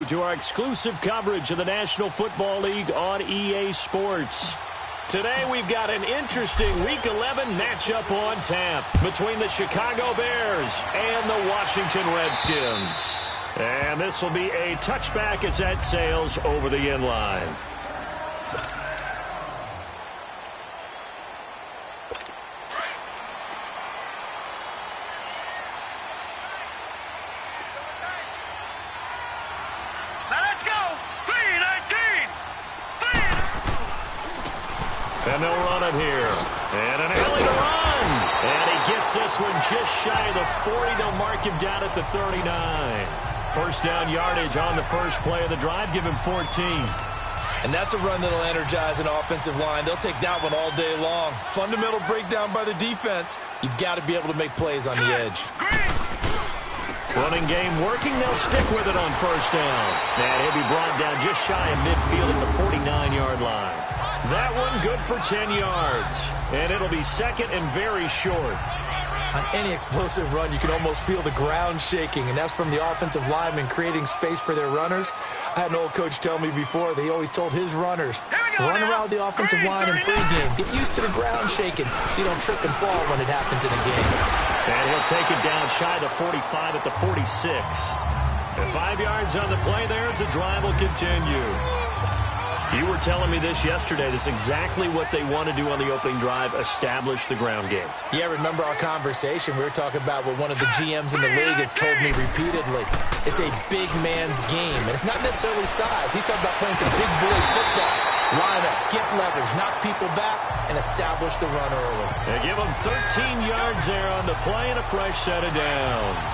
to our exclusive coverage of the National Football League on EA Sports. Today we've got an interesting Week 11 matchup on tap between the Chicago Bears and the Washington Redskins. And this will be a touchback as that sails over the end line. And they'll run it here. And an alley to run. And he gets this one just shy of the 40. They'll mark him down at the 39. First down yardage on the first play of the drive. Give him 14. And that's a run that'll energize an offensive line. They'll take that one all day long. Fundamental breakdown by the defense. You've got to be able to make plays on the edge. Running game working. They'll stick with it on first down. And he'll be brought down just shy of midfield at the 49-yard line. That one good for 10 yards. And it'll be second and very short. On any explosive run, you can almost feel the ground shaking, and that's from the offensive linemen creating space for their runners. I had an old coach tell me before that he always told his runners, run around the offensive line in pregame. Get used to the ground shaking so you don't trip and fall when it happens in a game. And he'll take it down shy of the 45 at the 46. And 5 yards on the play there as the drive will continue. You were telling me this yesterday. This is exactly what they want to do on the opening drive, establish the ground game. Yeah, remember our conversation? We were talking about what one of the GMs in the league has told me repeatedly. It's a big man's game, and it's not necessarily size. He's talking about playing some big boy football. Line up, get leverage, knock people back, and establish the run early. They give them 13 yards there on the play and a fresh set of downs.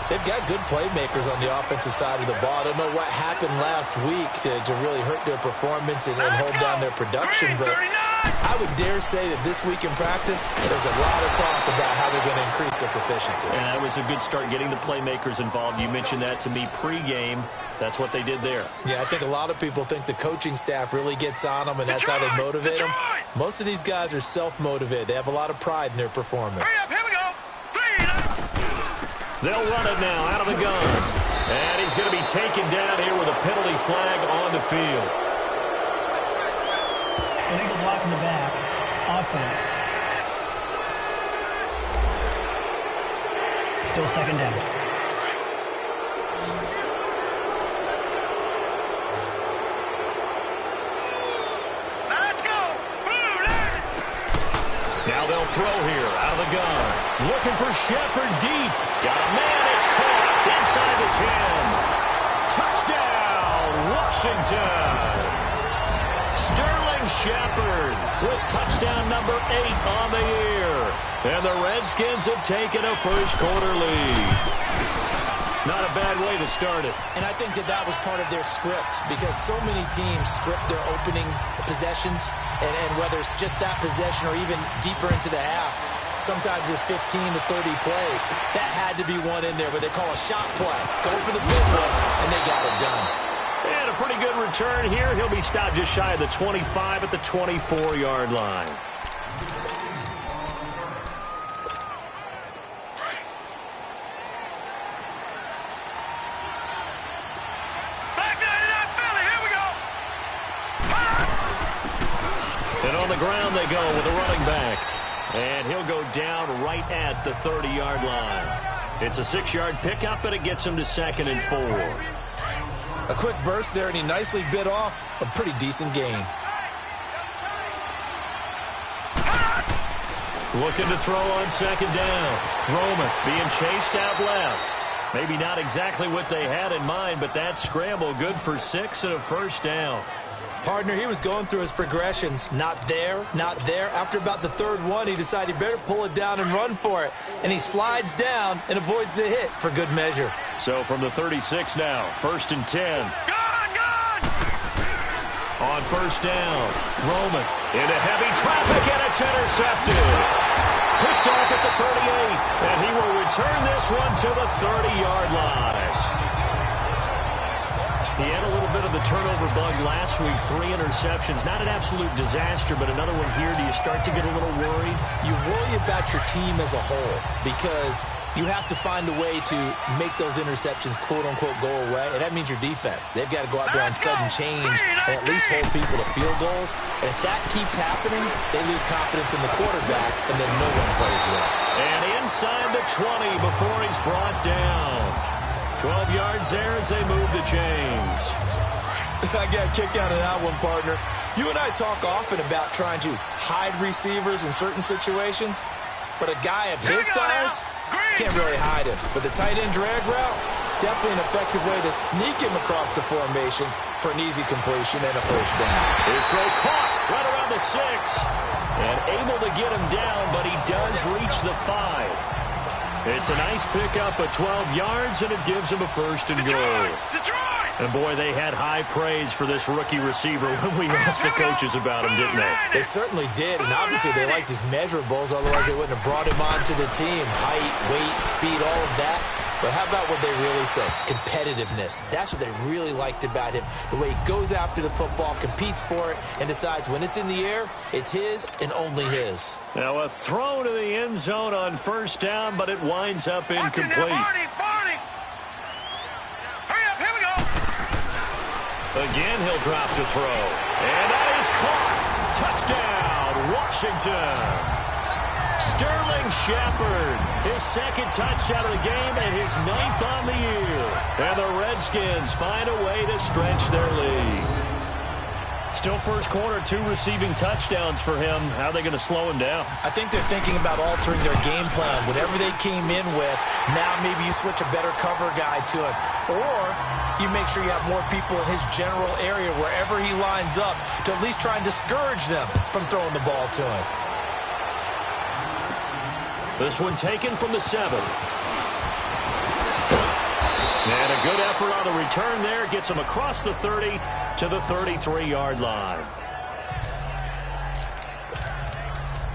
They've got good playmakers on the offensive side of the ball. I don't know what happened last week to really hurt their performance and hold down their production, but I would dare say that this week in practice, there's a lot of talk about how they're going to increase their proficiency. And that was a good start getting the playmakers involved. You mentioned that to me pregame. That's what they did there. Yeah, I think a lot of people think the coaching staff really gets on them, and that's how they motivate them. Most of these guys are self-motivated. They have a lot of pride in their performance. Here we go. They'll run it now out of the gun. And he's going to be taken down here with a penalty flag on the field. Illegal block in the back. Offense. Still second down. Let's go. Now they'll throw here out of the gun. Looking for Shepard deep. Got a man. It's caught inside the 10. Touchdown, Washington. Sterling Shepard with touchdown number 8 on the year. And the Redskins have taken a first quarter lead. Not a bad way to start it. And I think that was part of their script, because so many teams script their opening possessions, and whether it's just that possession or even deeper into the half, sometimes it's 15 to 30 plays. That had to be one in there where they call a shot play. Go for the big one, and they got it done. And a pretty good return here. He'll be stopped just shy of the 25 at the 24-yard line. And on the ground they go with a running back. And he'll go down right at the 30-yard line. It's a 6-yard pickup, and it gets him to 2nd and 4. A quick burst there, and he nicely bit off a pretty decent gain. Looking to throw on 2nd down. Roman being chased out left. Maybe not exactly what they had in mind, but that scramble good for 6 and a first down. Partner, he was going through his progressions. Not there, not there. After about the 3rd one, he decided he better pull it down and run for it. And he slides down and avoids the hit for good measure. So from the 36 now, 1st and 10. Gone! On first down, Roman into heavy traffic, and it's intercepted. Picked off at the 38, and he will return this one to the 30-yard line. He had a little bit of the turnover bug last week, 3 interceptions. Not an absolute disaster, but another one here. Do you start to get a little worried? You worry about your team as a whole because you have to find a way to make those interceptions, quote-unquote, go away, and that means your defense. They've got to go out there on sudden change and at least hold people to field goals. And if that keeps happening, they lose confidence in the quarterback, and then no one plays well. And inside the 20 before he's brought down. 12 yards there as they move the chains. I got a kick out of that one, partner. You and I talk often about trying to hide receivers in certain situations, but a guy of his size can't really hide him. But the tight end drag route, definitely an effective way to sneak him across the formation for an easy completion and a first down. His throw caught right around the 6. And able to get him down, but he does reach the 5. It's a nice pickup of 12 yards, and it gives him a first and goal. And, boy, they had high praise for this rookie receiver when we asked the coaches about him, didn't they? They certainly did, and obviously they liked his measurables, otherwise they wouldn't have brought him onto the team. Height, weight, speed, all of that. But how about what they really said? Competitiveness. That's what they really liked about him. The way he goes after the football, competes for it, and decides when it's in the air, it's his and only his. Now a throw to the end zone on first down, but it winds up incomplete. Barney. Hurry up, here we go. Again, he'll drop to throw. And that is caught. Touchdown, Washington. Sterling Shepard, his second touchdown of the game and his 9th on the year. And the Redskins find a way to stretch their lead. Still first quarter, 2 receiving touchdowns for him. How are they going to slow him down? I think they're thinking about altering their game plan. Whatever they came in with, now maybe you switch a better cover guy to it. Or you make sure you have more people in his general area wherever he lines up to at least try and discourage them from throwing the ball to him. This one taken from the 7. And a good effort on the return there. Gets him across the 30 to the 33-yard line.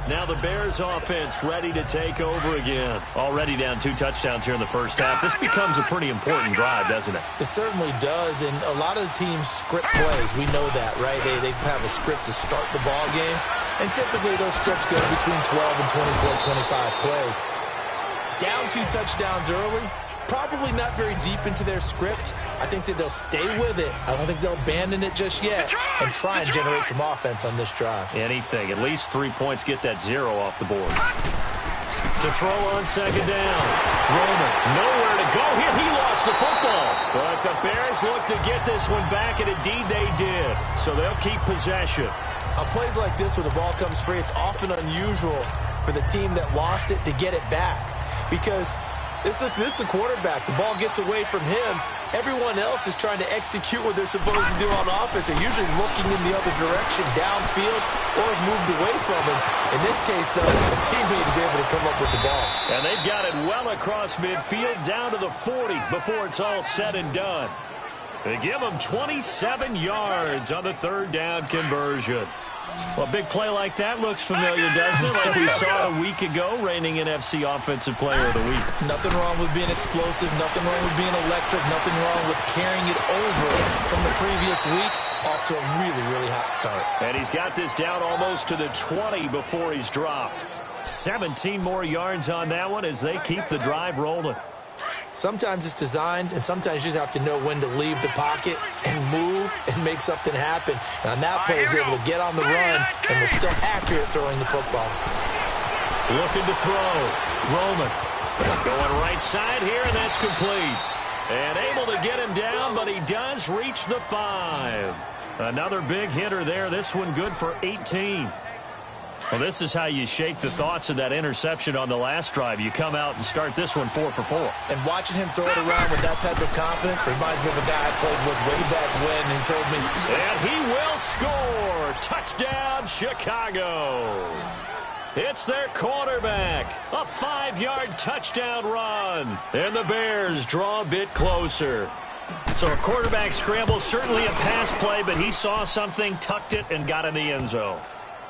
Now the Bears offense ready to take over again. Already down 2 touchdowns here in the first half. This becomes a pretty important drive, doesn't it? It certainly does, and a lot of the teams script plays. We know that, right? They have a script to start the ball game, and typically those scripts go between 12 and 24, 25 plays. Down 2 touchdowns early, probably not very deep into their script. I think that they'll stay with it. I don't think they'll abandon it just yet and try and generate some offense on this drive. Anything. At least 3 points. Get that 0 off the board. To throw on second down. Roman, nowhere to go here. He lost the football. But the Bears look to get this one back, and indeed they did. So they'll keep possession. On plays like this where the ball comes free, it's often unusual for the team that lost it to get it back. Because this is the quarterback. The ball gets away from him. Everyone else is trying to execute what they're supposed to do on offense. They're usually looking in the other direction, downfield, or have moved away from him. In this case, though, a teammate is able to come up with the ball. And they've got it well across midfield, down to the 40 before it's all said and done. They give them 27 yards on the 3rd down conversion. Well, a big play like that looks familiar, doesn't it? Like we saw a week ago, reigning NFC Offensive Player of the Week. Nothing wrong with being explosive. Nothing wrong with being electric. Nothing wrong with carrying it over from the previous week off to a really, really hot start. And he's got this down almost to the 20 before he's dropped. 17 more yards on that one as they keep the drive rolling. Sometimes it's designed, and sometimes you just have to know when to leave the pocket and move and make something happen. And on that play, he's able to get on the run and was still accurate throwing the football. Looking to throw. Roman going right side here, and that's complete. And able to get him down, but he does reach the 5. Another big hitter there. This one good for 18. Well, this is how you shake the thoughts of that interception on the last drive. You come out and start this one 4 for 4. And watching him throw it around with that type of confidence reminds me of a guy I played with way back when who told me. And he will score. Touchdown, Chicago. It's their quarterback. A 5-yard touchdown run. And the Bears draw a bit closer. So a quarterback scramble, certainly a pass play, but he saw something, tucked it, and got in the end zone.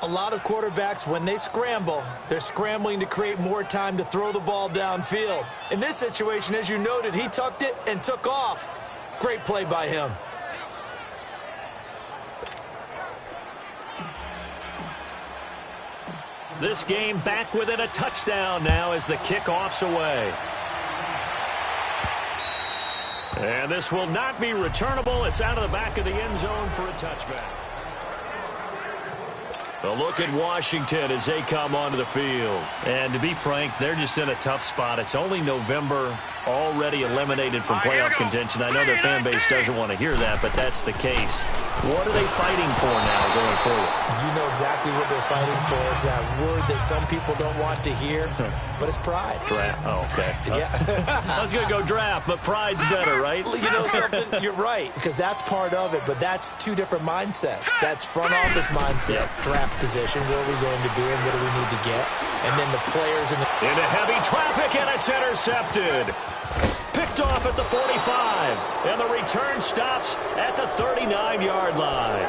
A lot of quarterbacks, when they scramble, they're scrambling to create more time to throw the ball downfield. In this situation, as you noted, he tucked it and took off. Great play by him. This game back within a touchdown now as the kickoff's away. And this will not be returnable. It's out of the back of the end zone for a touchback. A look at Washington as they come onto the field. And to be frank, they're just in a tough spot. It's only November, already eliminated from playoff contention. I know their fan base doesn't want to hear that, but that's the case. What are they fighting for now going forward? You know exactly what they're fighting for. It's that word that some people don't want to hear, but it's pride. Draft. Oh, okay. Yeah. I was going to go draft, but pride's better, right? You know something? You're right, because that's part of it, but that's two different mindsets. That's front office mindset, draft position, where are we going to be and what do we need to get, and then the players in the... Into heavy traffic, and it's intercepted. Picked off at the 45, and the return stops at the 39-yard line.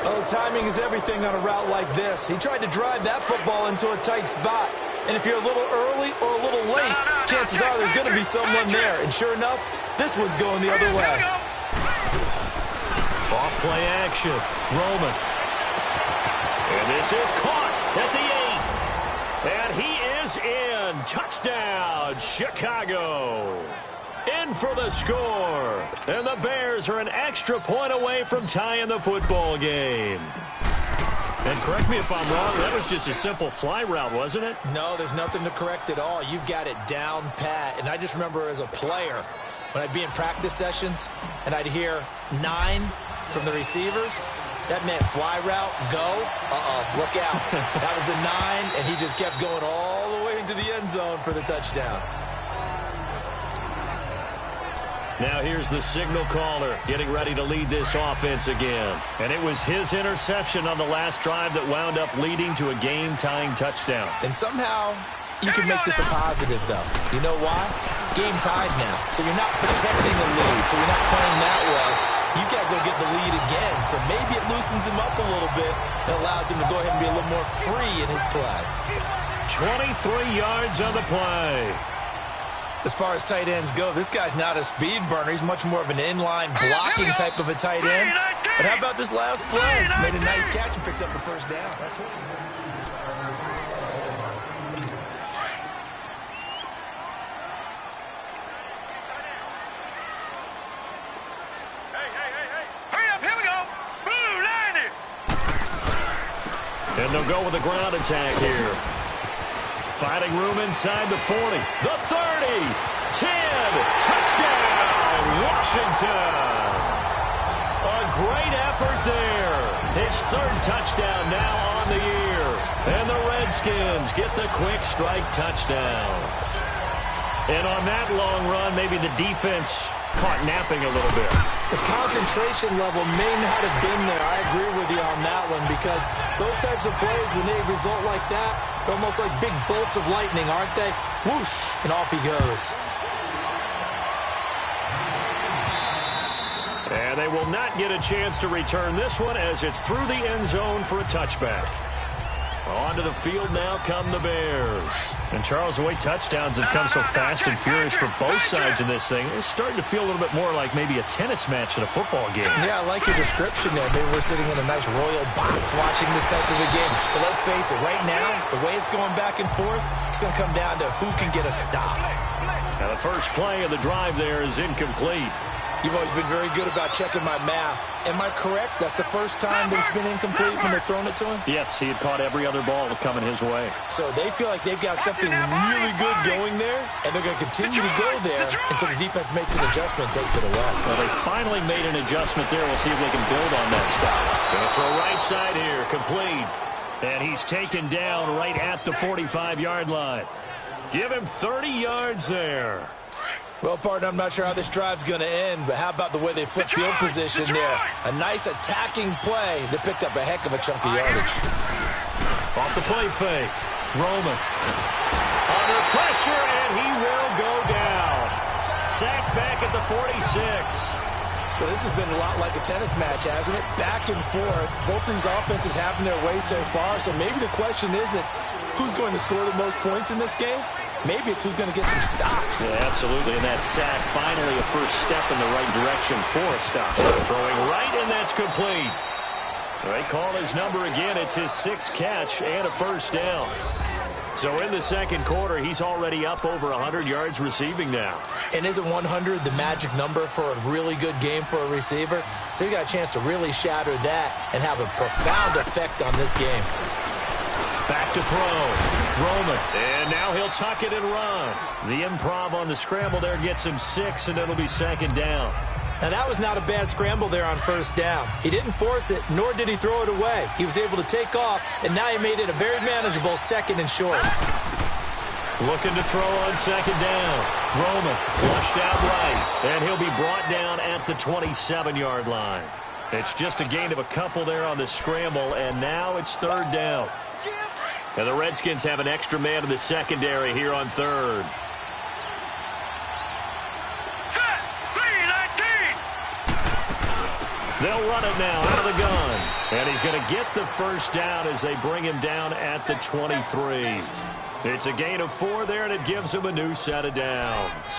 Oh, timing is everything on a route like this. He tried to drive that football into a tight spot, and if you're a little early or a little late, chances are there's going to be someone there, and sure enough, this one's going the other way. Off play action, Roman. And this is caught at the 8. And he is in. Touchdown, Chicago. In for the score. And the Bears are an extra point away from tying the football game. And correct me if I'm wrong, that was just a simple fly route, wasn't it? No, there's nothing to correct at all. You've got it down pat. And I just remember as a player, when I'd be in practice sessions, and I'd hear 9 from the receivers, that meant fly route, go, look out. That was the 9, and he just kept going all the way into the end zone for the touchdown. Now here's the signal caller getting ready to lead this offense again. And it was his interception on the last drive that wound up leading to a game-tying touchdown. And somehow you can make this a positive, though. You know why? Game tied now. So you're not protecting the lead, so you're not playing that way. You got to go get the lead again. So maybe it loosens him up a little bit and allows him to go ahead and be a little more free in his play. 23 yards on the play. As far as tight ends go, this guy's not a speed burner. He's much more of an inline blocking type of a tight end. But how about this last play? Made a nice catch and picked up a first down. That's what and they'll go with a ground attack here. Finding room inside the 40, the 30, 10, touchdown, Washington. A great effort there. His 3rd touchdown now on the year. And the Redskins get the quick strike touchdown. And on that long run, maybe the defense caught napping a little bit. The concentration level may not have been there. I agree with you on that one because those types of plays, when they result like that, they're almost like big bolts of lightning, aren't they? Whoosh, and off he goes. And they will not get a chance to return this one as it's through the end zone for a touchback. Onto the field now come the Bears. And Charles, the way touchdowns have come so fast and furious for both sides in this thing, it's starting to feel a little bit more like maybe a tennis match at a football game. Yeah, I like your description there. Maybe we're sitting in a nice royal box watching this type of a game. But let's face it, right now, the way it's going back and forth, it's going to come down to who can get a stop. Now the first play of the drive there is incomplete. You've always been very good about checking my math. Am I correct? That's the first time that it's been incomplete when they're throwing it to him? Yes, he had caught every other ball coming his way. So they feel like they've got something really good going there, and they're going to continue to go there until the defense makes an adjustment and takes it away. Well, they finally made an adjustment there. We'll see if they can build on that stop. Going to throw right side here, complete. And he's taken down right at the 45-yard line. Give him 30 yards there. Well, partner, I'm not sure how this drive's going to end, but how about the way they flip field position there? A nice attacking play that picked up a heck of a chunk of yardage. Off the play fake. Roman. Under pressure, and he will go down. Sacked back at the 46. So this has been a lot like a tennis match, hasn't it? Back and forth. Both of these offenses having their way so far, so maybe the question isn't who's going to score the most points in this game. Maybe it's who's going to get some stops. Yeah, absolutely. And that sack, finally a first step in the right direction for a stop. Throwing right, and that's complete. They call his number again. It's his 6th catch and a first down. So in the second quarter, he's already up over 100 yards receiving now. And isn't 100 the magic number for a really good game for a receiver? So he got a chance to really shatter that and have a profound effect on this game. Back to throw. Roman. And now he'll tuck it and run. The improv on the scramble there gets him 6, and it'll be second down. Now, that was not a bad scramble there on first down. He didn't force it, nor did he throw it away. He was able to take off, and now he made it a very manageable 2nd and short. Looking to throw on second down. Roman flushed out right, and he'll be brought down at the 27-yard line. It's just a gain of a couple there on the scramble, and now it's 3rd down. And the Redskins have an extra man in the secondary here on 3rd. They'll run it now out of the gun. And he's going to get the first down as they bring him down at the 23. It's a gain of 4 there, and it gives him a new set of downs.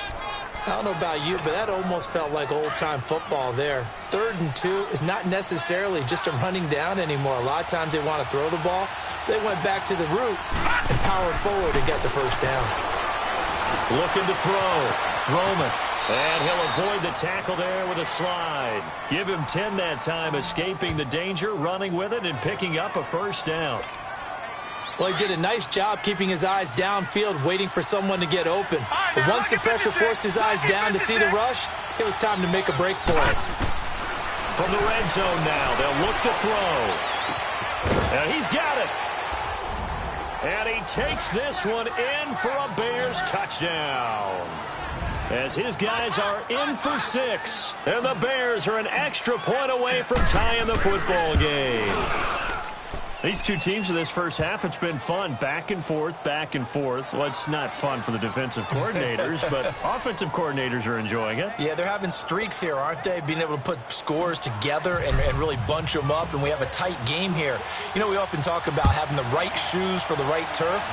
I don't know about you, but that almost felt like old-time football there. 3rd and 2 is not necessarily just a running down anymore. A lot of times they want to throw the ball. They went back to the roots and powered forward to get the first down. Looking to throw. Roman. And he'll avoid the tackle there with a slide. Give him 10 that time, escaping the danger, running with it, and picking up a first down. Well, he did a nice job keeping his eyes downfield, waiting for someone to get open. But once the pressure forced his eyes down to see the rush, it was time to make a break for it. From the red zone now, they'll look to throw. And he's got it. And he takes this one in for a Bears touchdown. As his guys are in for 6. And the Bears are an extra point away from tying the football game. These two teams in this first half, it's been fun. Back and forth, back and forth. Well, it's not fun for the defensive coordinators, but offensive coordinators are enjoying it. Yeah, they're having streaks here, aren't they? Being able to put scores together and really bunch them up, and we have a tight game here. You know, we often talk about having the right shoes for the right turf.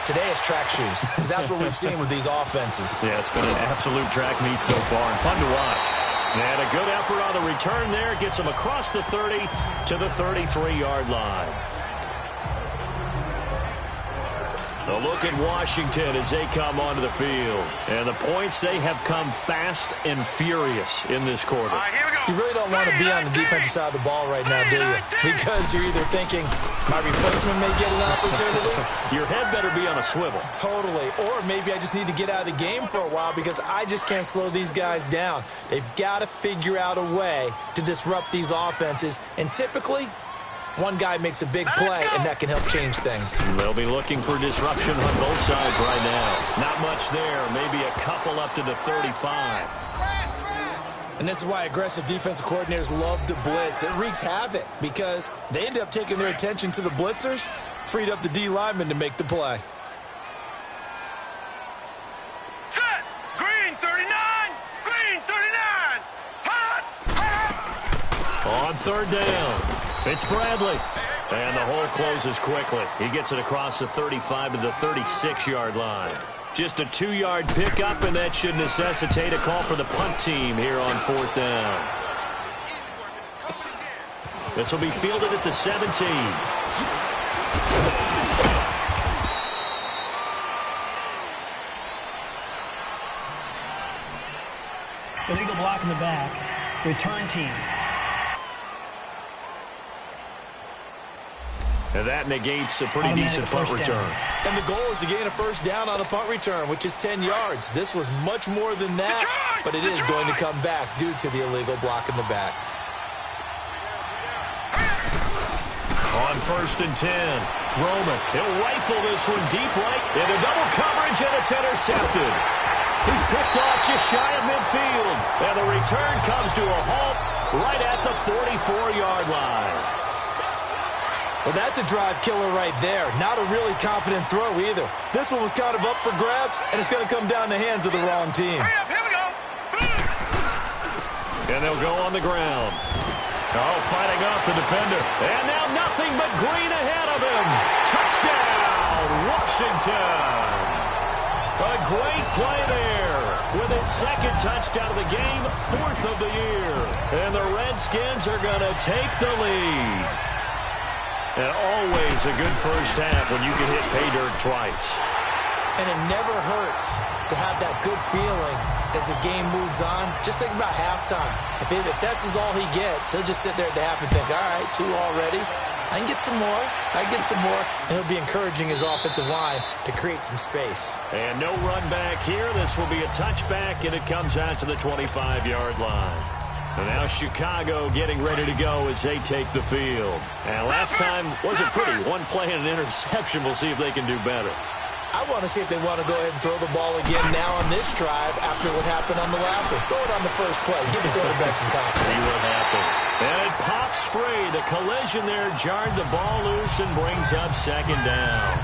Today it's track shoes. That's what we've seen with these offenses. Yeah, it's been an absolute track meet so far, and fun to watch. And a good effort on the return there. Gets him across the 30 to the 33-yard line. A look at Washington as they come onto the field. And the points, they have come fast and furious in this quarter. You really don't want to be on the defensive side of the ball right now, do you? Because you're either thinking, my replacement may get an opportunity. Your head better be on a swivel. Totally. Or maybe I just need to get out of the game for a while because I just can't slow these guys down. They've got to figure out a way to disrupt these offenses. And typically, one guy makes a big play, and that can help change things. They'll be looking for disruption on both sides right now. Not much there. Maybe a couple up to the 35. And this is why aggressive defensive coordinators love to blitz. It wreaks havoc because they end up taking their attention to the blitzers, freed up the D lineman to make the play. Set! Green 39! Green 39! Hot! Hot! On 3rd down. It's Bradley. And the hole closes quickly. He gets it across the 35 to the 36-yard line. Just a 2-yard pickup, and that should necessitate a call for the punt team here on 4th down. This will be fielded at the 17. Illegal block in the back. Return team. And that negates a pretty decent punt return. And the goal is to gain a first down on a punt return, which is 10 yards. This was much more than that, but it is going to come back due to the illegal block in the back. On 1st and 10, Roman. He'll rifle this one deep right into double coverage, and it's intercepted. He's picked off just shy of midfield, and the return comes to a halt right at the 44-yard line. Well, that's a drive killer right there. Not a really confident throw either. This one was kind of up for grabs, and it's going to come down the hands of the wrong team. Hurry up, here we go! And they'll go on the ground. Oh, fighting off the defender. And now nothing but green ahead of him. Touchdown, Washington. A great play there with his 2nd touchdown of the game, 4th of the year. And the Redskins are going to take the lead. And always a good first half when you can hit pay dirt twice. And it never hurts to have that good feeling as the game moves on. Just think about halftime. If that's all he gets, he'll just sit there at the half and think, all right, 2 already. I can get some more. I can get some more. And he'll be encouraging his offensive line to create some space. And no run back here. This will be a touchback, and it comes out to the 25-yard line. And now Chicago getting ready to go as they take the field. And last time wasn't pretty. 1 play and an interception. We'll see if they can do better. I want to see if they want to go ahead and throw the ball again now on this drive after what happened on the last one. Throw it on the first play. Give the quarterback some confidence. See what happens. And it pops free. The collision there jarred the ball loose and brings up 2nd down.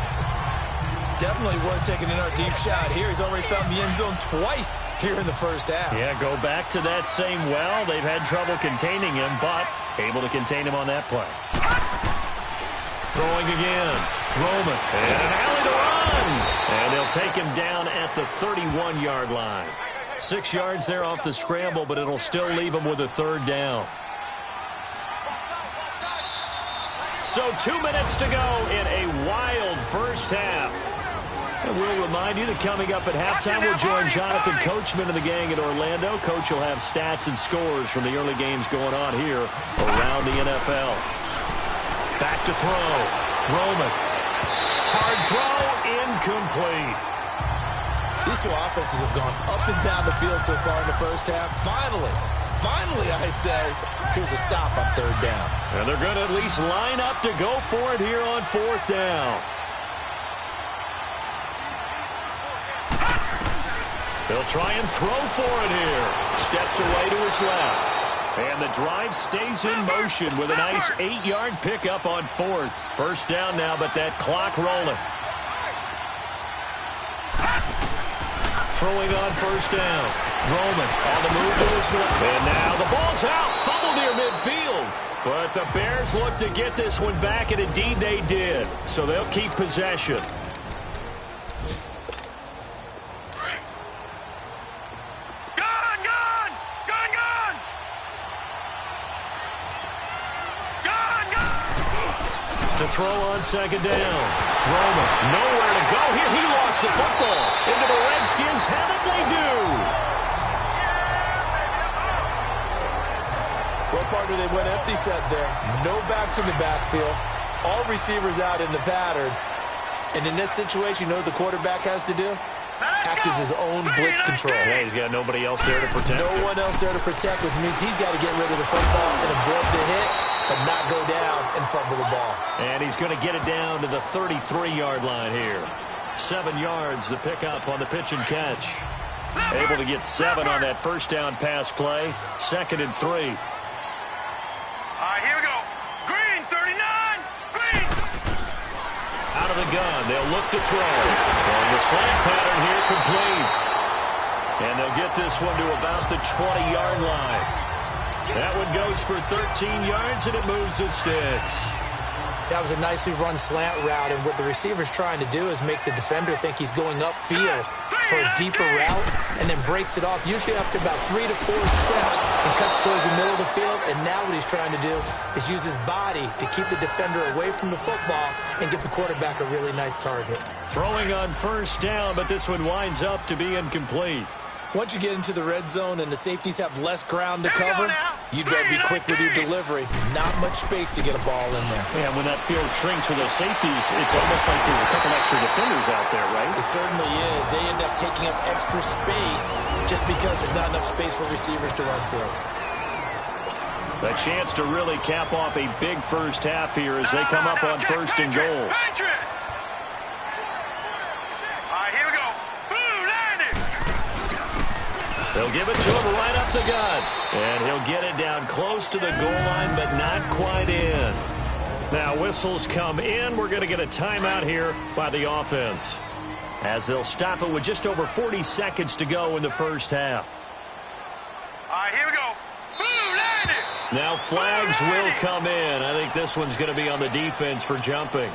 Definitely worth taking in our deep shot here. He's already found the end zone twice here in the first half. Yeah, go back to that same well. They've had trouble containing him, but able to contain him on that play. Throwing again. Roman. And an alley to run. And they'll take him down at the 31-yard line. 6 yards there off the scramble, but it'll still leave him with a 3rd down. So 2 minutes to go in a wild first half. And we'll remind you that coming up at halftime, we'll join Jonathan Coachman and the gang in Orlando. Coach will have stats and scores from the early games going on here around the NFL. Back to throw. Roman. Hard throw. Incomplete. These two offenses have gone up and down the field so far in the first half. Finally, I say, here's a stop on 3rd down. And they're going to at least line up to go for it here on 4th down. They'll try and throw for it here. Steps away to his left. And the drive stays in motion with a nice 8-yard pickup on 4th. First down now, but that clock rolling. Throwing on 1st down. Roman on the move to his left. And now the ball's out. Fumble near midfield. But the Bears look to get this one back, and indeed they did. So they'll keep possession. To throw on 2nd down. Roman, nowhere to go here. He lost the football. Into the Redskins' hand, and they do. What partner they went empty set there. No backs in the backfield. All receivers out in the pattern. And in this situation, you know what the quarterback has to do? Act as his own blitz control. Yeah, he's got nobody else there to protect. No one else there to protect, which means he's got to get rid of the football and absorb the hit, but not go down and fumble the ball. And he's going to get it down to the 33-yard line here. 7 yards, the pickup on the pitch and catch. Able to get 7 on that first down pass play. 2nd and 3. All right, here we go. Green, 39. Green. Out of the gun, they'll look to throw. Throwing the slant pattern here complete. And they'll get this one to about the 20-yard line. That one goes for 13 yards, and it moves the sticks. That was a nicely run slant route, and what the receiver's trying to do is make the defender think he's going upfield for a deeper route, and then breaks it off, usually after about 3 to 4 steps, and cuts towards the middle of the field. And now what he's trying to do is use his body to keep the defender away from the football and get the quarterback a really nice target. Throwing on 1st down, but this one winds up to be incomplete. Once you get into the red zone and the safeties have less ground to cover, you'd better be quick with your delivery. Not much space to get a ball in there. Yeah, when that field shrinks with those safeties, it's almost like there's a couple extra defenders out there, right? It certainly is. They end up taking up extra space just because there's not enough space for receivers to run through. A chance to really cap off a big first half here as they come up on 1st and goal. They'll give it to him right up the gut. And he'll get it down close to the goal line, but not quite in. Now whistles come in. We're going to get a timeout here by the offense, as they'll stop it with just over 40 seconds to go in the first half. All right, here we go. Now flags will come in. I think this one's going to be on the defense for jumping.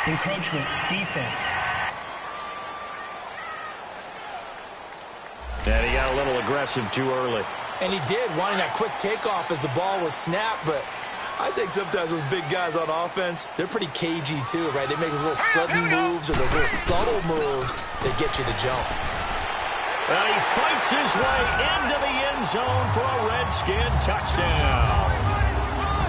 Encroachment, defense. And he got a little aggressive too early. And he did, wanting that quick takeoff as the ball was snapped, but I think sometimes those big guys on offense, they're pretty cagey too, right? They make those little sudden moves or those little subtle moves that get you to jump. Well, he fights his way into the end zone for a Redskin touchdown.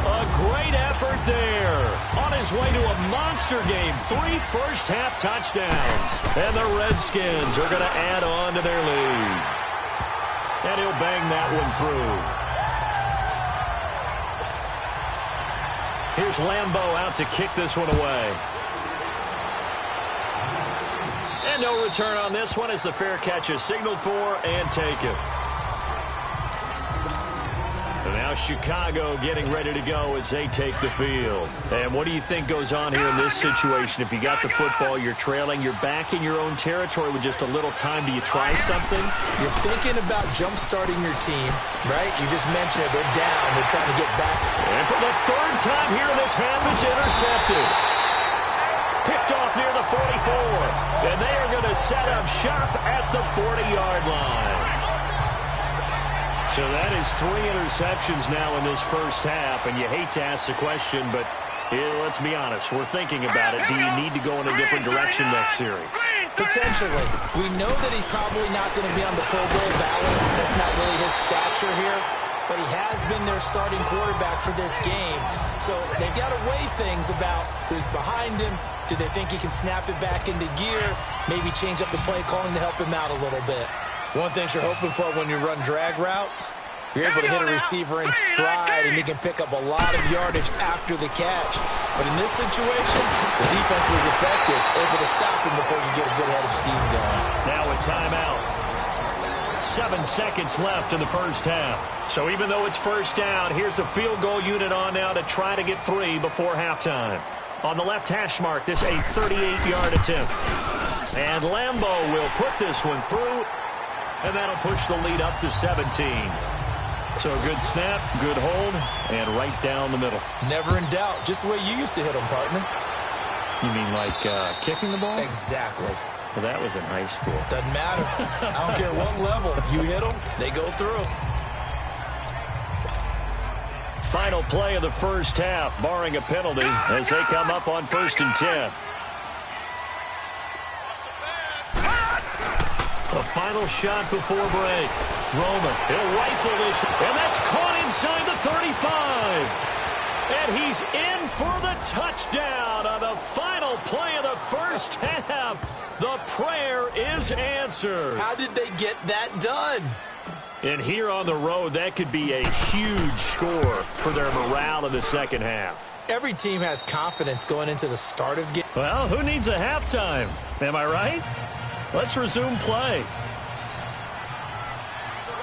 A great effort there. On his way to a monster game, 3 first-half touchdowns. And the Redskins are going to add on to their lead. And he'll bang that one through. Here's Lambeau out to kick this one away. And no return on this one as the fair catch is signaled for and taken. And now Chicago getting ready to go as they take the field. And what do you think goes on here in this situation? If you got the football, you're trailing, you're back in your own territory with just a little time. Do you try something? You're thinking about jump-starting your team, right? You just mentioned it. They're down. They're trying to get back. And for the third time here in this half, it's intercepted. Picked off near the 44. And they are going to set up shop at the 40-yard line. So that is 3 interceptions now in this first half, and you hate to ask the question, but let's be honest, we're thinking about it. Do you need to go in a different direction next series? Potentially. We know that he's probably not going to be on the Pro Bowl ballot. That's not really his stature here, but he has been their starting quarterback for this game. So they've got to weigh things about who's behind him. Do they think he can snap it back into gear? Maybe change up the play calling to help him out a little bit. One thing you're hoping for when you run drag routes, you're able to hit a receiver in stride, and he can pick up a lot of yardage after the catch. But in this situation, the defense was effective, able to stop him before you get a good head of steam going. Now a timeout. 7 seconds left in the first half. So even though it's first down, here's the field goal unit on now to try to get 3 before halftime. On the left hash mark, this a 38-yard attempt. And Lambeau will put this one through. And that'll push the lead up to 17. So a good snap, good hold, and right down the middle. Never in doubt. Just the way you used to hit them, partner. You mean like kicking the ball? Exactly. Well, that was in high school. Doesn't matter. I don't care what level. You hit them, they go through. Final play of the first half, barring a penalty, as they come up on 1st and 10. A final shot before break. Roman, he'll rifle this, and that's caught inside the 35. And he's in for the touchdown on the final play of the first half. The prayer is answered. How did they get that done? And here on the road, that could be a huge score for their morale in the second half. Every team has confidence going into the start of game. Well, who needs a halftime? Am I right? Let's resume play.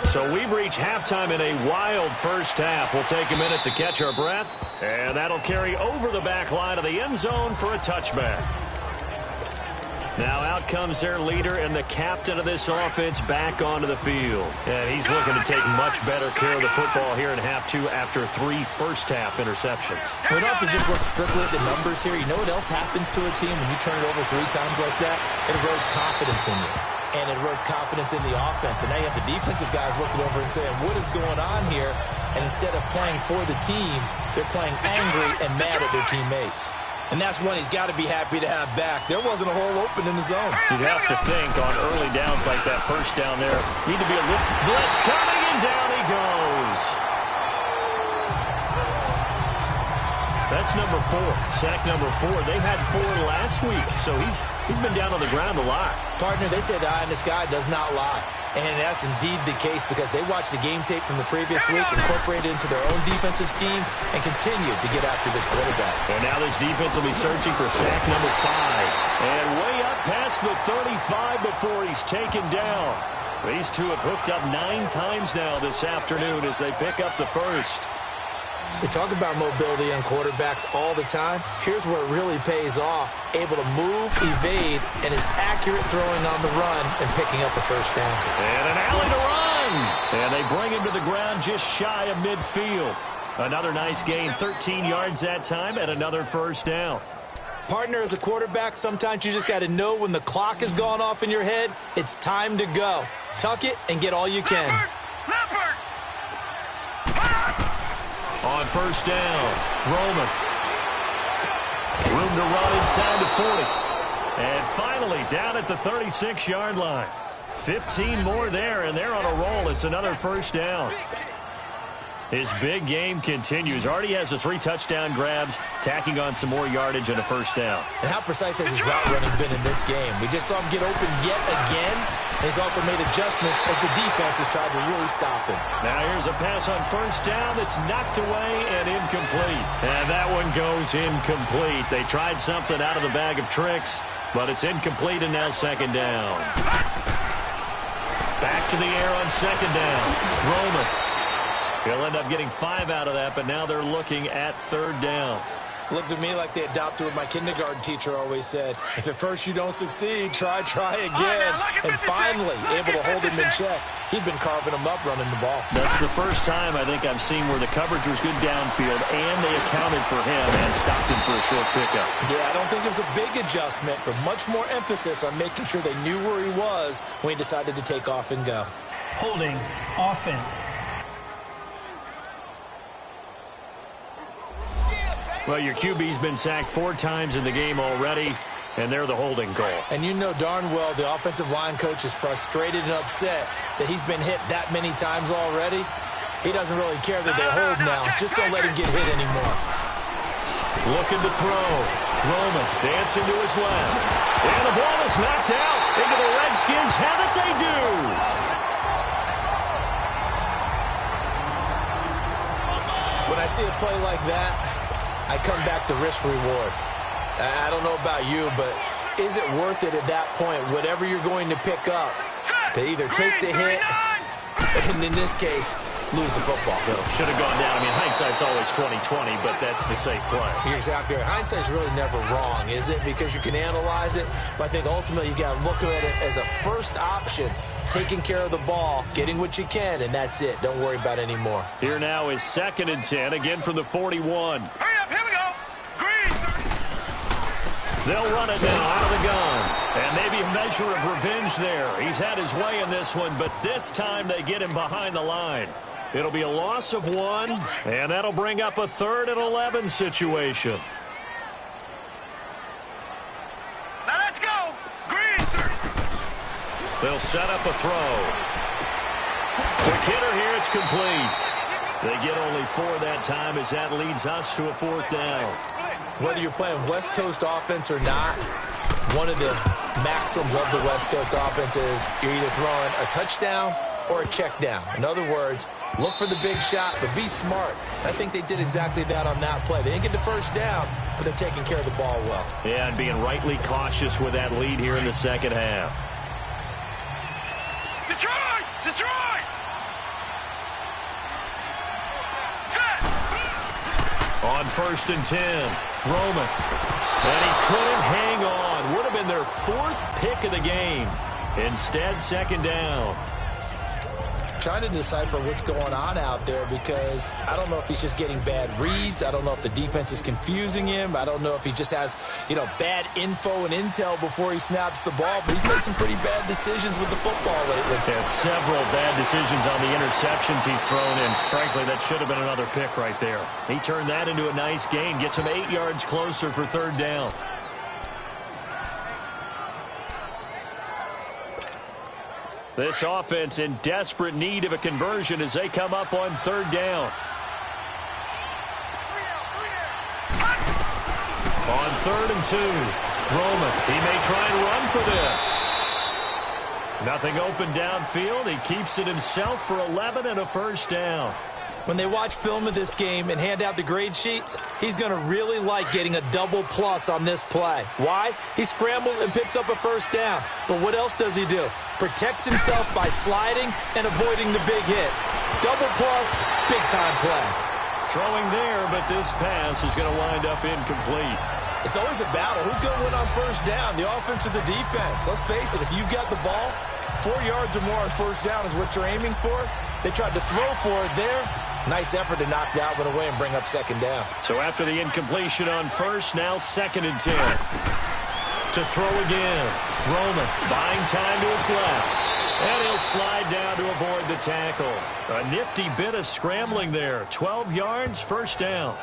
So we've reached halftime in a wild first half. We'll take a minute to catch our breath. And that'll carry over the back line of the end zone for a touchback. Now out comes their leader and the captain of this offense back onto the field. And he's looking to take much better care of the football here in half 2 after 3 first-half interceptions. We don't have to just look strictly at the numbers here. You know what else happens to a team when you turn it over 3 times like that? It erodes confidence in you. And it erodes confidence in the offense. And now you have the defensive guys looking over and saying, what is going on here? And instead of playing for the team, they're playing angry and mad at their teammates. And that's one he's got to be happy to have back. There wasn't a hole open in the zone. You'd have to think on early downs like that first down there, need to be a lift. Blitz coming, and down he goes. That's number 4. Sack number 4. They had 4 last week, so he's been down on the ground a lot. Partner, they say the eye in the sky does not lie. And that's indeed the case because they watched the game tape from the previous week, incorporated it into their own defensive scheme, and continued to get after this quarterback. And now this defense will be searching for sack number 5. And way up past the 35 before he's taken down. These two have hooked up 9 times now this afternoon as they pick up the first. We talk about mobility on quarterbacks all the time. Here's where it really pays off. Able to move, evade, and is accurate throwing on the run and picking up a first down. And an alley to run. And they bring him to the ground just shy of midfield. Another nice gain, 13 yards that time, and another first down. Partner, as a quarterback, sometimes you just got to know when the clock has gone off in your head, it's time to go. Tuck it and get all you can. On first down, Roman. Room to run inside the 40. And finally down at the 36-yard line. 15 more there, and they're on a roll. It's another first down. His big game continues. Already has the 3 touchdown grabs, tacking on some more yardage and a first down. And how precise has his route running been in this game? We just saw him get open yet again, and he's also made adjustments as the defense has tried to really stop him. Now here's a pass on first down that's knocked away and incomplete. And that one goes incomplete. They tried something out of the bag of tricks, but it's incomplete, and now second down. Back to the air on second down. Roman. He'll end up getting 5 out of that, but now they're looking at third down. Looked to me like they adopted what my kindergarten teacher always said. If at first you don't succeed, try again. And finally able to hold him in check. He'd been carving him up running the ball. That's the first time I think I've seen where the coverage was good downfield and they accounted for him and stopped him for a short pickup. Yeah, I don't think it was a big adjustment, but much more emphasis on making sure they knew where he was when he decided to take off and go. Holding offense. Well, your QB's been sacked 4 times in the game already, and they're the holding call. And you know darn well the offensive line coach is frustrated and upset that he's been hit that many times already. He doesn't really care that they hold now. Just don't let him get hit anymore. Looking to throw. Roman dancing to his left. And the ball is knocked out into the Redskins. Have it they do. When I see a play like that, I come back to risk reward. I don't know about you, but is it worth it at that point, whatever you're going to pick up, to either take the hit, and in this case, lose the football? Should have gone down. I mean, hindsight's always 20/20, but that's the safe play. You're exactly right. Hindsight's really never wrong, is it? Because you can analyze it, but I think ultimately you got to look at it as a first option. Taking care of the ball, getting what you can, and that's it. Don't worry about any more. Here now is 2nd and 10, again from the 41. Hurry up, here we go. Green. They'll run it now out of the gun. And maybe a measure of revenge there. He's had his way in this one, but this time they get him behind the line. It'll be a loss of 1, and that'll bring up a 3rd and 11 situation. Now let's go. Green. They'll set up a throw. To Kidder here, it's complete. They get only 4 that time as that leads us to a 4th down. Whether you're playing West Coast offense or not, one of the maxims of the West Coast offense is you're either throwing a touchdown or a check down. In other words, look for the big shot, but be smart. I think they did exactly that on that play. They didn't get the first down, but they're taking care of the ball well. Yeah, and being rightly cautious with that lead here in the second half. Detroit! Detroit! Set! On 1st and 10, Roman. And he couldn't hang on. Would have been their 4th pick of the game. Instead, 2nd down. Trying to decipher what's going on out there because I don't know if he's just getting bad reads. I don't know if the defense is confusing him. I don't know if he just has, bad info and intel before he snaps the ball. But he's made some pretty bad decisions with the football lately. Yeah, several bad decisions on the interceptions he's thrown in. Frankly, that should have been another pick right there. He turned that into a nice gain, gets him 8 yards closer for 3rd down. This offense in desperate need of a conversion as they come up on 3rd down. On 3rd and 2, Roman. He may try and run for this. Nothing open downfield. He keeps it himself for 11 and a first down. When they watch film of this game and hand out the grade sheets, he's going to really like getting a double plus on this play. Why? He scrambles and picks up a first down. But what else does he do? Protects himself by sliding and avoiding the big hit. Double plus, big-time play. Throwing there, but this pass is going to wind up incomplete. It's always a battle. Who's going to win on first down, the offense or the defense? Let's face it, if you've got the ball, 4 yards or more on first down is what you're aiming for. They tried to throw for it there. Nice effort to knock that one away and bring up 2nd down. So after the incompletion on first, now 2nd and 10. To throw again. Roman buying time to his left. And he'll slide down to avoid the tackle. A nifty bit of scrambling there. 12 yards, first down.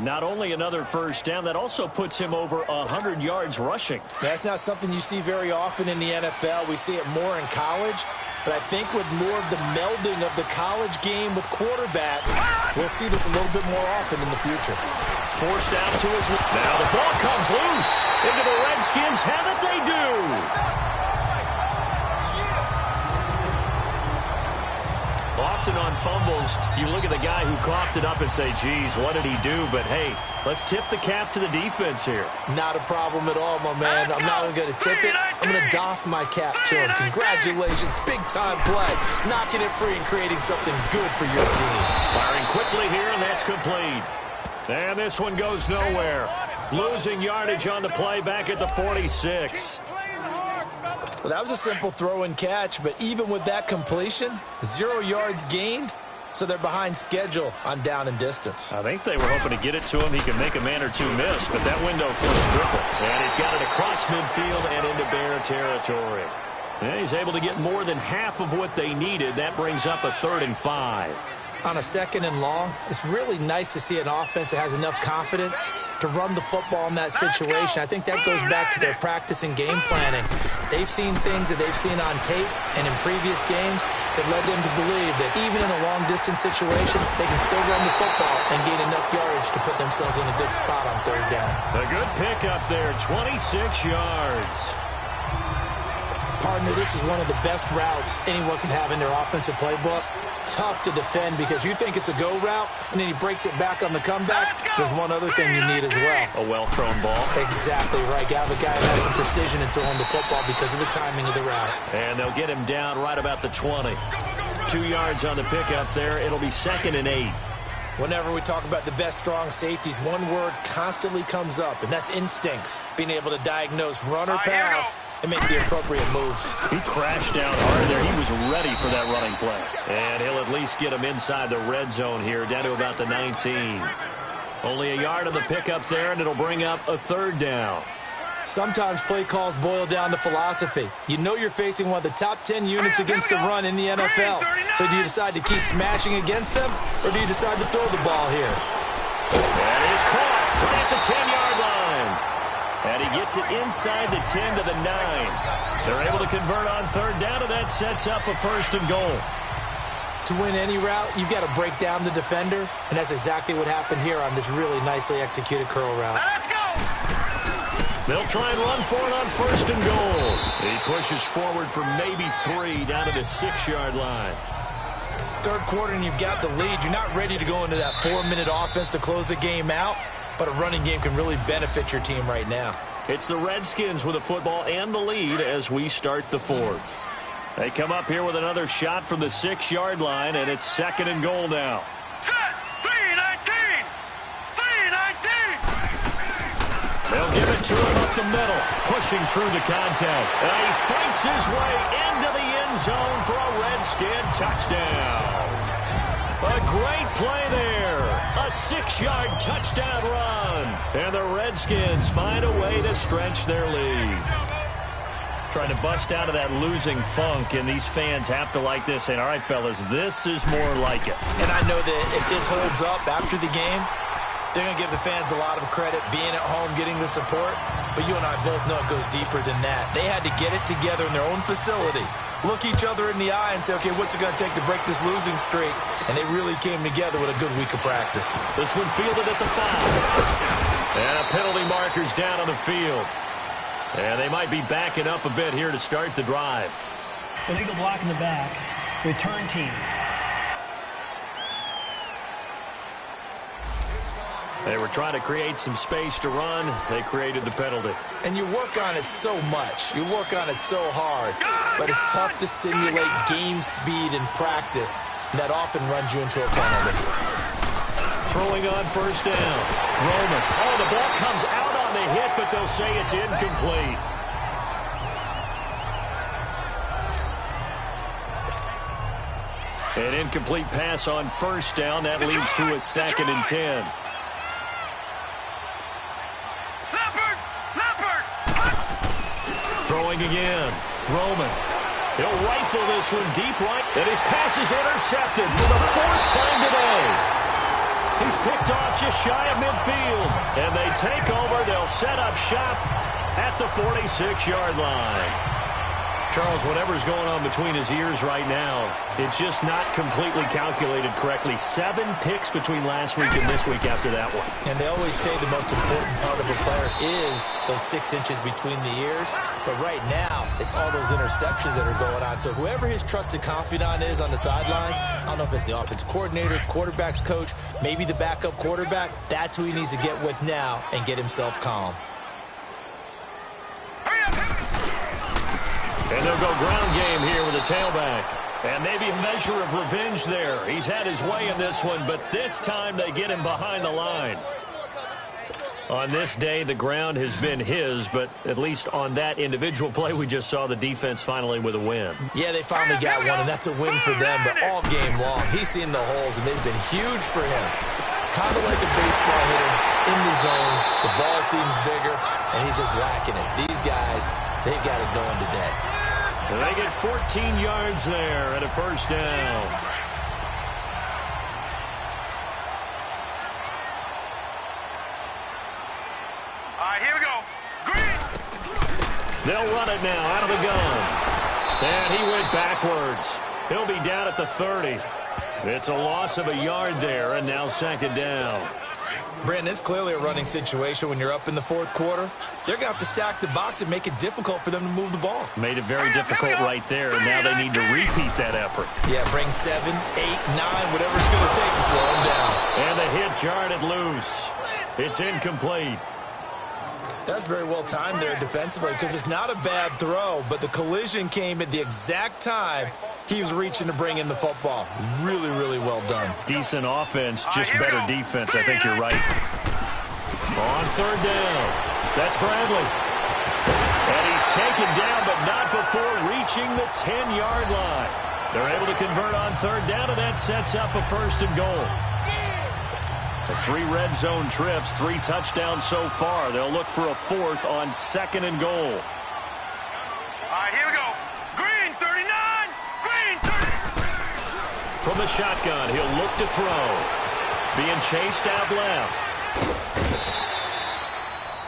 Not only another first down, that also puts him over 100 yards rushing. That's not something you see very often in the NFL. We see it more in college. But I think with more of the melding of the college game with quarterbacks, we'll see this a little bit more often in the future. Forced out to his... Now the ball comes loose. Into the Redskins. Have it they do. Often on fumbles, you look at the guy who coughed it up and say, geez, what did he do? But, hey, let's tip the cap to the defense here. Not a problem at all, my man. I'm not even going to tip it. I'm going to doff my cap to him. Congratulations. Big-time play. Knocking it free and creating something good for your team. Firing quickly here, and that's complete. And this one goes nowhere. Losing yardage on the play back at the 46. Well, that was a simple throw and catch, but even with that completion, 0 yards gained, so they're behind schedule on down and distance. I think they were hoping to get it to him. He can make a man or two miss, but that window closed quickly. And he's got it across midfield and into Bear territory. And he's able to get more than half of what they needed. That brings up a 3rd and 5. On a 2nd and long, it's really nice to see an offense that has enough confidence to run the football in that situation. I think that goes back to their practice and game planning. They've seen things that they've seen on tape and in previous games that led them to believe that even in a long-distance situation, they can still run the football and gain enough yardage to put themselves in a good spot on 3rd down. A good pickup there, 26 yards. Partner, this is one of the best routes anyone can have in their offensive playbook. Tough to defend because you think it's a go route, and then he breaks it back on the comeback. There's one other thing you need as well. A well-thrown ball. Exactly right. You have a guy that has some precision in throwing the football because of the timing of the route. And they'll get him down right about the 20. 2 yards on the pickup there. It'll be 2nd and 8. Whenever we talk about the best strong safeties, one word constantly comes up, and that's instincts. Being able to diagnose run or pass and make the appropriate moves. He crashed down hard there. He was ready for that running play. And he'll at least get him inside the red zone here, down to about the 19. Only a yard on the pickup there, and it'll bring up a 3rd down. Sometimes play calls boil down to philosophy. You know you're facing one of the top 10 units against the run in the NFL. So do you decide to keep smashing against them, or do you decide to throw the ball here? That is caught right at the 10-yard line. And he gets it inside the 10 to the 9. They're able to convert on 3rd down, and that sets up a 1st and goal. To win any route, you've got to break down the defender, and that's exactly what happened here on this really nicely executed curl route. Let's go! They'll try and run for it on 1st and goal. He pushes forward for maybe 3 down to the 6-yard line. 3rd quarter and you've got the lead. You're not ready to go into that 4-minute offense to close the game out, but a running game can really benefit your team right now. It's the Redskins with the football and the lead as we start the 4th. They come up here with another shot from the 6-yard line, and it's 2nd and goal now. Set! 3-19! 3-19! They'll give it to him up the middle, pushing through the contact. And he fights his way into the end zone for a Redskin touchdown. A great play there. A 6-yard touchdown run. And the Redskins find a way to stretch their lead. Trying to bust out of that losing funk, and these fans have to like this. And all right, fellas, this is more like it. And I know that if this holds up after the game, they're going to give the fans a lot of credit being at home, getting the support. But you and I both know it goes deeper than that. They had to get it together in their own facility, look each other in the eye and say, okay, what's it going to take to break this losing streak? And they really came together with a good week of practice. This one fielded at the 5. And a penalty marker's down on the field. And they might be backing up a bit here to start the drive. Illegal block in the back. Return team. They were trying to create some space to run. They created the penalty. And you work on it so much. You work on it so hard. But it's tough to simulate game speed in practice. And that often runs you into a penalty. Throwing on 1st down. Roman. Oh, the ball comes out on the hit, but they'll say it's incomplete. An incomplete pass on 1st down. That leads to a 2nd and 10. Throwing again. Roman. He'll rifle this one deep right, and his pass is intercepted for the 4th time today. He's picked off just shy of midfield, and they take over. They'll set up shop at the 46-yard line. Charles, whatever's going on between his ears right now, it's just not completely calculated correctly. 7 picks between last week and this week after that one. And they always say the most important part of a player is those 6 inches between the ears. But right now, it's all those interceptions that are going on. So whoever his trusted confidant is on the sidelines, I don't know if it's the offensive coordinator, quarterback's coach, maybe the backup quarterback, that's who he needs to get with now and get himself calm. And they'll go ground game here with a tailback. And maybe a measure of revenge there. He's had his way in this one, but this time they get him behind the line. On this day, the ground has been his, but at least on that individual play, we just saw the defense finally with a win. Yeah, they finally got one, and that's a win for them, but all game long, he's seen the holes, and they've been huge for him. Kind of like a baseball hitter in the zone. The ball seems bigger, and he's just whacking it. These guys, they've got it going today. They get 14 yards there and a first down. All right, here we go. Green. They'll run it now out of the gun. And he went backwards. He'll be down at the 30. It's a loss of a yard there, and now 2nd down. Brandon, it's clearly a running situation when you're up in the 4th quarter. They're going to have to stack the box and make it difficult for them to move the ball. Made it very difficult right there, and now they need to repeat that effort. Yeah, bring 7, 8, 9, whatever it's going to take to slow them down. And the hit jarred it loose. It's incomplete. That's very well timed there defensively because it's not a bad throw, but the collision came at the exact time he was reaching to bring in the football. Really, really well done. Decent offense, just better defense. I think you're right. On 3rd down, that's Bradley. And he's taken down, but not before reaching the 10-yard line. They're able to convert on 3rd down, and that sets up a 1st and goal. 3 red zone trips, 3 touchdowns so far. They'll look for a 4th on 2nd and goal. All right, here we go. Green, 39. Green, 30. From the shotgun, he'll look to throw. Being chased out left.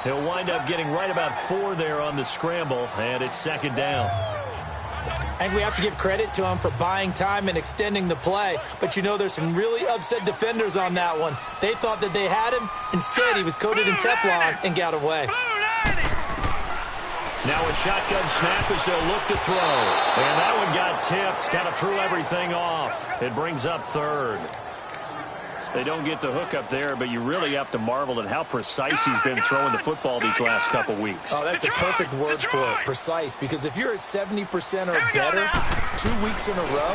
He'll wind up getting right about 4 there on the scramble, and it's 2nd down. And we have to give credit to him for buying time and extending the play. But, you know, there's some really upset defenders on that one. They thought that they had him. Instead, he was coated in Teflon and got away. Now a shotgun snap as they'll look to throw. And that one got tipped. Kind of threw everything off. It brings up 3rd. They don't get the hook up there, but you really have to marvel at how precise he's been throwing the football these last couple weeks. Oh, that's a perfect word for it, precise, because if you're at 70% or better 2 weeks in a row,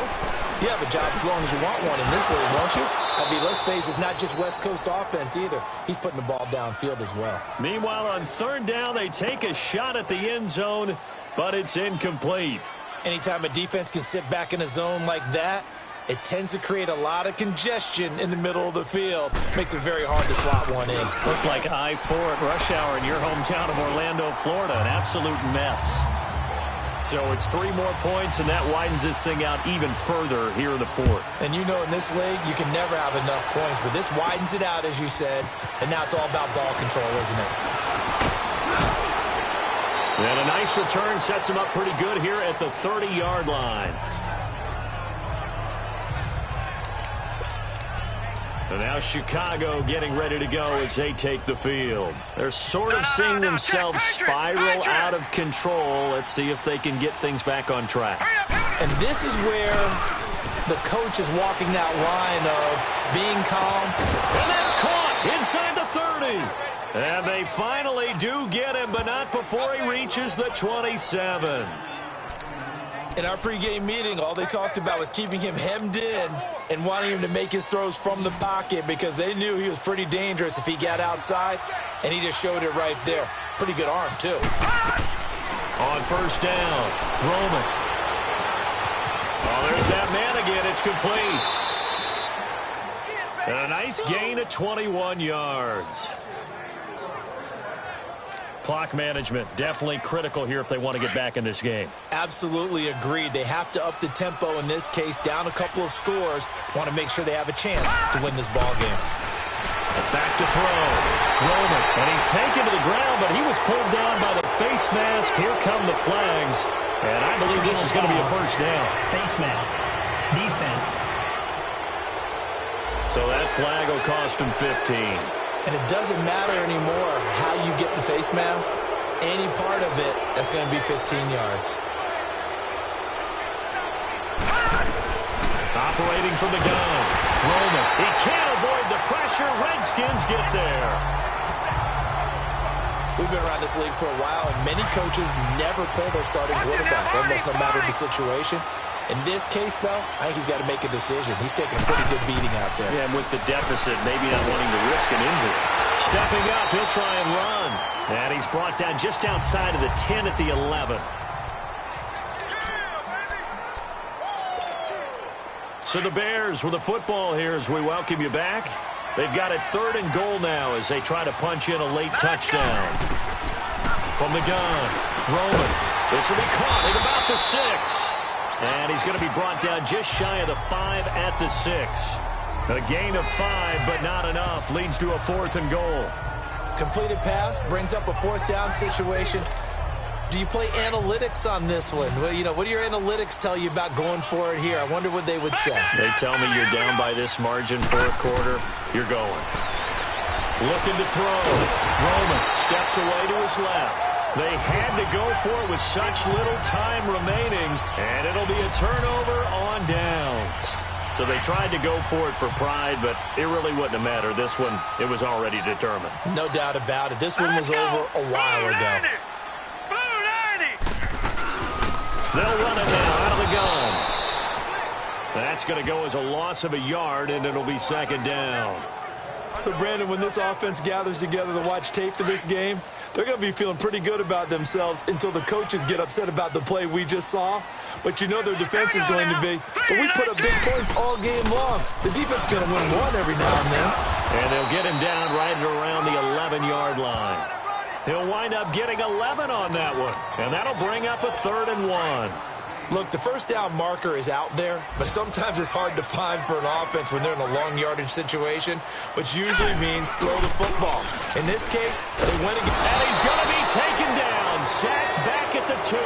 you have a job as long as you want one in this league, won't you? I mean, let's face it, it's not just West Coast offense either. He's putting the ball downfield as well. Meanwhile, on 3rd down, they take a shot at the end zone, but it's incomplete. Anytime a defense can sit back in a zone like that, it tends to create a lot of congestion in the middle of the field. Makes it very hard to slot one in. Looked like I-4 at rush hour in your hometown of Orlando, Florida. An absolute mess. So it's 3 more points, and that widens this thing out even further here in the 4th. And you know in this league, you can never have enough points, but this widens it out, as you said. And now it's all about ball control, isn't it? And a nice return sets him up pretty good here at the 30-yard line. And now Chicago getting ready to go as they take the field. They're sort of seeing themselves spiral out of control. Let's see if they can get things back on track. And this is where the coach is walking that line of being calm. And that's caught inside the 30. And they finally do get him, but not before he reaches the 27. In our pregame meeting, all they talked about was keeping him hemmed in and wanting him to make his throws from the pocket because they knew he was pretty dangerous if he got outside, and he just showed it right there. Pretty good arm, too. On 1st down, Roman. Oh, there's that man again. It's complete. And a nice gain of 21 yards. Clock management, definitely critical here if they want to get back in this game. Absolutely agreed. They have to up the tempo in this case, down a couple of scores. Want to make sure they have a chance to win this ball game. Back to throw. Roman, and he's taken to the ground, but he was pulled down by the face mask. Here come the flags, and I believe this is going to be a first down. Face mask. Defense. So that flag will cost him 15. And it doesn't matter anymore how you get the face mask. Any part of it, that's going to be 15 yards. Operating from the gun. Roman. He can't avoid the pressure. Redskins get there. We've been around this league for a while, and many coaches never pull their starting quarterback, almost no matter the situation. In this case, though, I think he's got to make a decision. He's taking a pretty good beating out there. Yeah, and with the deficit, maybe not wanting to risk an injury. Stepping up, he'll try and run. And he's brought down just outside of the 10 at the 11. So the Bears with the football here as we welcome you back. They've got it 3rd and goal now as they try to punch in a late touchdown. From the gun, Roman. This will be caught at about the 6. And he's going to be brought down just shy of the 5 at the 6. A gain of 5, but not enough. Leads to a 4th and goal. Completed pass brings up a 4th down situation. Do you play analytics on this one? Well, you know, what do your analytics tell you about going for it here? I wonder what they would say. They tell me you're down by this margin, 4th quarter. You're going. Looking to throw. Roman steps away to his left. They had to go for it with such little time remaining, and it'll be a turnover on downs. So they tried to go for it for pride, but it really wouldn't have mattered. This one, it was already determined. No doubt about it. This one was over a while ago. They'll run it now out of the gun. That's going to go as a loss of a yard, and it'll be 2nd down. So, Brandon, when this offense gathers together to watch tape for this game, they're going to be feeling pretty good about themselves until the coaches get upset about the play we just saw. But you know their defense is going to be. But we put up big points all game long. The defense is going to win one every now and then. And they'll get him down right around the 11-yard line. He'll wind up getting 11 on that one. And that'll bring up a 3rd and 1. Look, the first down marker is out there, but sometimes it's hard to find for an offense when they're in a long yardage situation, which usually means throw the football. In this case, they went again. And he's going to be taken down, sacked back at the 2.